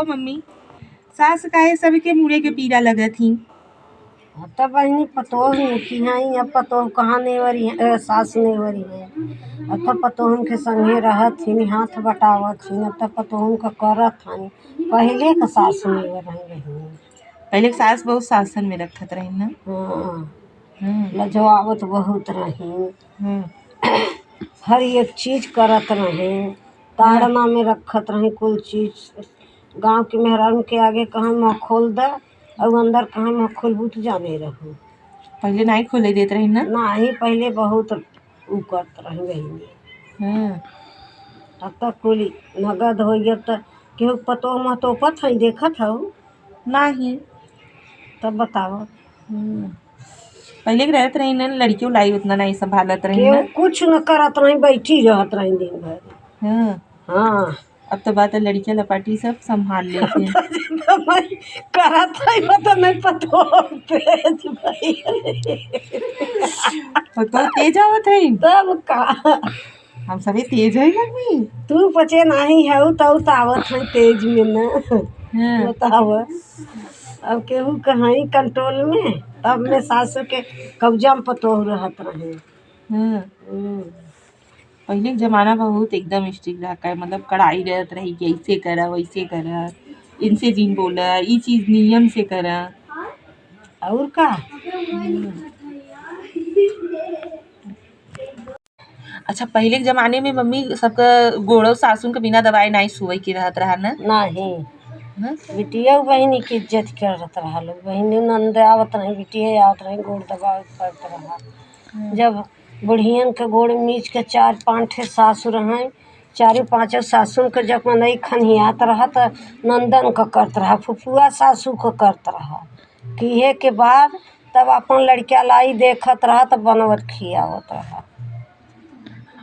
ओ mummy, सास काहे सबके मुड़े के पीड़ा लगत ही। तब बहनी पतोह की हैं, अब पतोह कहाँ नेवरी है, सास नेवरी है। अब तो पतोहन के संगे रहत ही, हाथ बटावत ही, अब तो पतोहन का करत हन। पहले का सास नेवर रही। पहले सास बहुत शासन में रखत रही ना। हाँ, लजवावत बहुत रही, हर एक चीज करत रहे, ताड़ना में रखत रही कुल चीज। गांव के मेहरान के आगे कहाँ मुँह खोल द और अंदर कहाँ मुँह खोलबू तो जाने रहूँ। पहले नहीं खोले देत रही ना। नहीं, पहले बहुत ऊ करत रही बहनी। अब तक कुल नगद हो गया तो केहू पतोह महतोपत है, देखत हो नहीं। तब बताओ। पहले के रहत रही ना, लड़कियों लाई उतना नहीं संभालत रही ना। केहू कुछ न करत रही, बैठी रहत रही दिन भर। हाँ, अब तो बात है लड़कियां लपाटी सब संभाल लेते हैं। करत है तो नहीं पतो तेज भाई। तो तेज आवत है तब का हम सभी तेज है मम्मी। तू पचे नहीं है तो आवत है तेज में ना। बताओ, अब केहू कहीं कंट्रोल में, तब में सासू के कब्जा में पतोह रहत रहे। पहले के जमाना बहुत एकदम स्ट्रिक्ट रहा है, मतलब कड़ाई रहत रही कि ऐसे करा वैसे करा, इनसे जिन बोला ये चीज नियम से करा। और का अच्छा, पहले के जमाने में मम्मी सबका गोड़ो सासुन के बिना दवाई नहीं सुई के रहत रहा ना। नहीं, बिटिया बहनी की इज्जत करत रहा लोग। बहनी नंद आवत रही, बिटिया आवत रही, गोड़ दबा पड़त रहा। जब बुढ़ियन के गोड़ मीच के 4-5 ठे सासुर हैं, 4-5 सासुन के जब मनई खनियात रहा तो नंदन का करत रहा, फुफुआ सासू को करत रहा। किहे के बाद तब अपन लड़किया लाई देखत रहा तब बनवत खियावत रहा।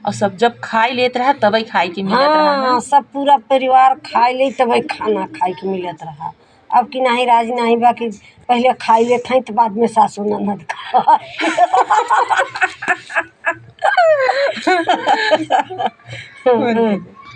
और सब जब खाई लेत रहा तब खाई के मिलत रहा ना। सब पूरा परिवार खाई ले तब खाना खाई के मिलत रहा। अब की नहीं राजी नहीं बा कि पहले खाई लेते हैं तो बाद में सासू ननद खा।